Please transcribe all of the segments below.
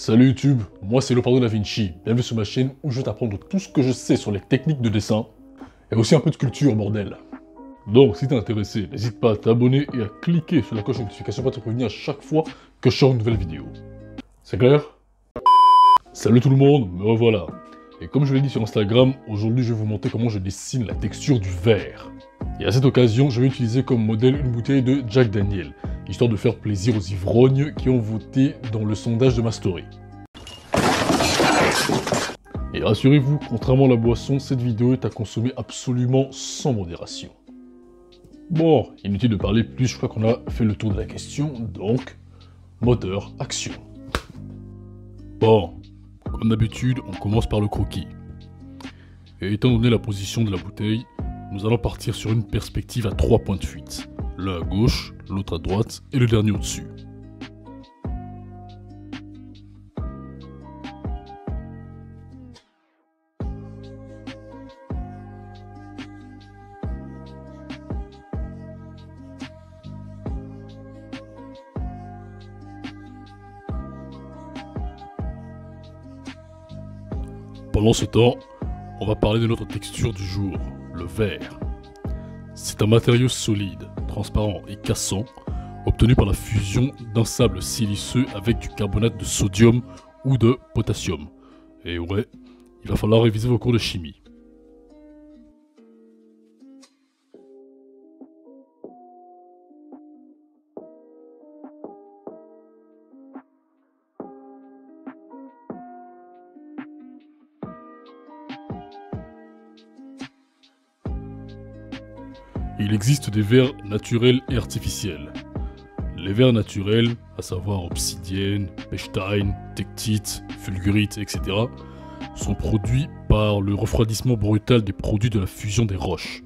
Salut YouTube, moi c'est Leonardo Da Vinci, bienvenue sur ma chaîne où je vais t'apprendre tout ce que je sais sur les techniques de dessin, et aussi un peu de culture bordel. Donc si t'es intéressé, n'hésite pas à t'abonner et à cliquer sur la cloche de notification pour te prévenir à chaque fois que je sors une nouvelle vidéo. C'est clair? Salut tout le monde, me revoilà. Et comme je l'ai dit sur Instagram, aujourd'hui je vais vous montrer comment je dessine la texture du verre. Et à cette occasion, je vais utiliser comme modèle une bouteille de Jack Daniel, histoire de faire plaisir aux ivrognes qui ont voté dans le sondage de ma story. Et rassurez-vous, contrairement à la boisson, cette vidéo est à consommer absolument sans modération. Bon, inutile de parler plus, je crois qu'on a fait le tour de la question, donc, moteur, action. Bon, comme d'habitude, on commence par le croquis. Et étant donné la position de la bouteille, nous allons partir sur une perspective à 3 points de fuite. L'un à gauche, l'autre à droite et le dernier au-dessus. Pendant ce temps, on va parler de notre texture du jour, le verre. C'est un matériau solide, transparent et cassant, obtenu par la fusion d'un sable siliceux avec du carbonate de sodium ou de potassium. Et ouais, il va falloir réviser vos cours de chimie. Il existe des verres naturels et artificiels. Les verres naturels, à savoir obsidienne, pechstein, tektite, fulgurite, etc., sont produits par le refroidissement brutal des produits de la fusion des roches.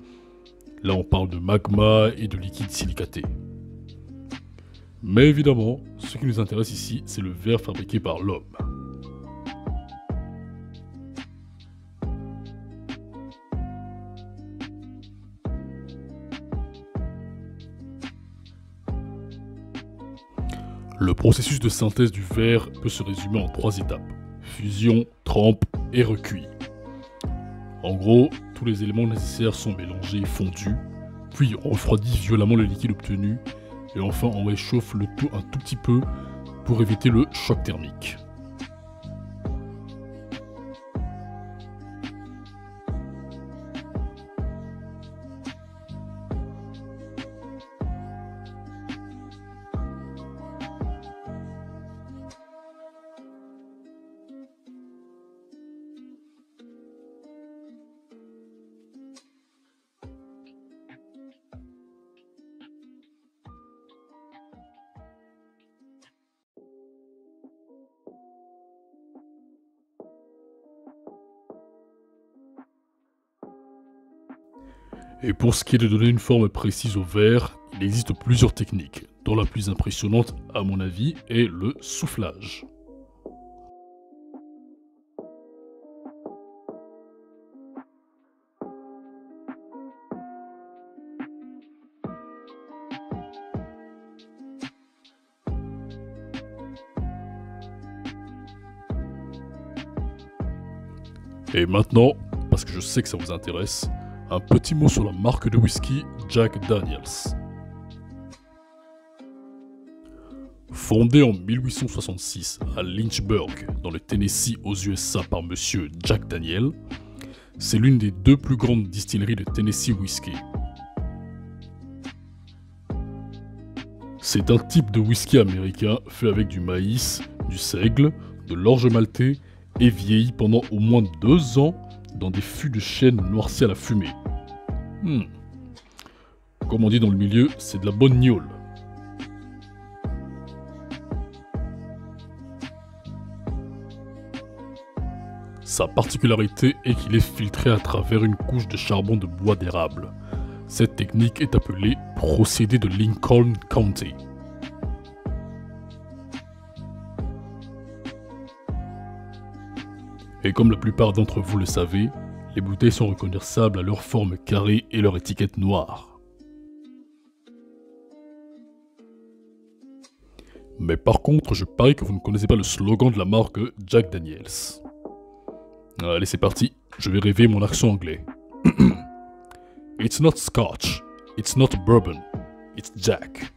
Là on parle de magma et de liquide silicaté. Mais évidemment, ce qui nous intéresse ici, c'est le verre fabriqué par l'homme. Le processus de synthèse du verre peut se résumer en 3 étapes. Fusion, trempe et recuit. En gros, tous les éléments nécessaires sont mélangés et fondus, puis on refroidit violemment le liquide obtenu, et enfin on réchauffe le tout un tout petit peu pour éviter le choc thermique. Et pour ce qui est de donner une forme précise au verre, il existe plusieurs techniques, dont la plus impressionnante à mon avis est le soufflage. Et maintenant, parce que je sais que ça vous intéresse, un petit mot sur la marque de whisky Jack Daniels. Fondée en 1866 à Lynchburg, dans le Tennessee aux USA par monsieur Jack Daniel, c'est l'une des 2 plus grandes distilleries de Tennessee Whiskey. C'est un type de whisky américain fait avec du maïs, du seigle, de l'orge maltais et vieilli pendant au moins 2 ans dans des fûts de chêne noircis à la fumée. Comme on dit dans le milieu, c'est de la bonne gnôle. Sa particularité est qu'il est filtré à travers une couche de charbon de bois d'érable. Cette technique est appelée procédé de Lincoln County. Et comme la plupart d'entre vous le savez, les bouteilles sont reconnaissables à leur forme carrée et leur étiquette noire. Mais par contre, je parie que vous ne connaissez pas le slogan de la marque Jack Daniels. Allez, c'est parti, je vais réveiller mon accent anglais. It's not Scotch, it's not bourbon, it's Jack.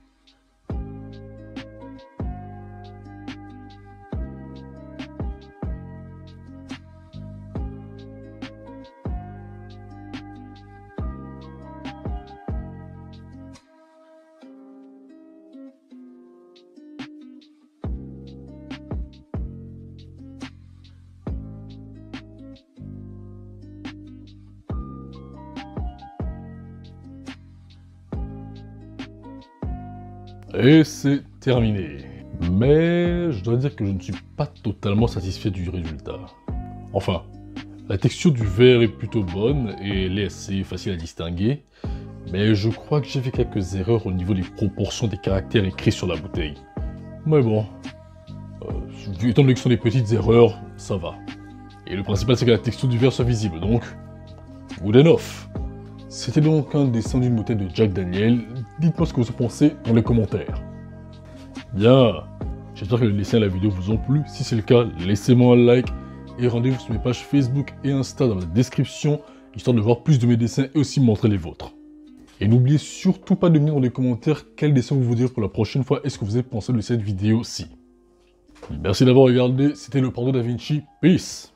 Et c'est terminé. Mais je dois dire que je ne suis pas totalement satisfait du résultat. Enfin, la texture du verre est plutôt bonne et elle est assez facile à distinguer. Mais je crois que j'ai fait quelques erreurs au niveau des proportions des caractères écrits sur la bouteille. Mais bon, étant donné que ce sont des petites erreurs, ça va. Et le principal c'est que la texture du verre soit visible, donc good enough. C'était donc un dessin d'une bouteille de Jack Daniel. Dites-moi ce que vous en pensez dans les commentaires. Bien, j'espère que le dessin et la vidéo vous ont plu. Si c'est le cas, laissez-moi un like et rendez-vous sur mes pages Facebook et Insta dans la description, histoire de voir plus de mes dessins et aussi montrer les vôtres. Et n'oubliez surtout pas de me dire dans les commentaires quel dessin vous voudriez pour la prochaine fois et ce que vous avez pensé de cette vidéo-ci. Merci d'avoir regardé, c'était le Pardon Da Vinci, peace!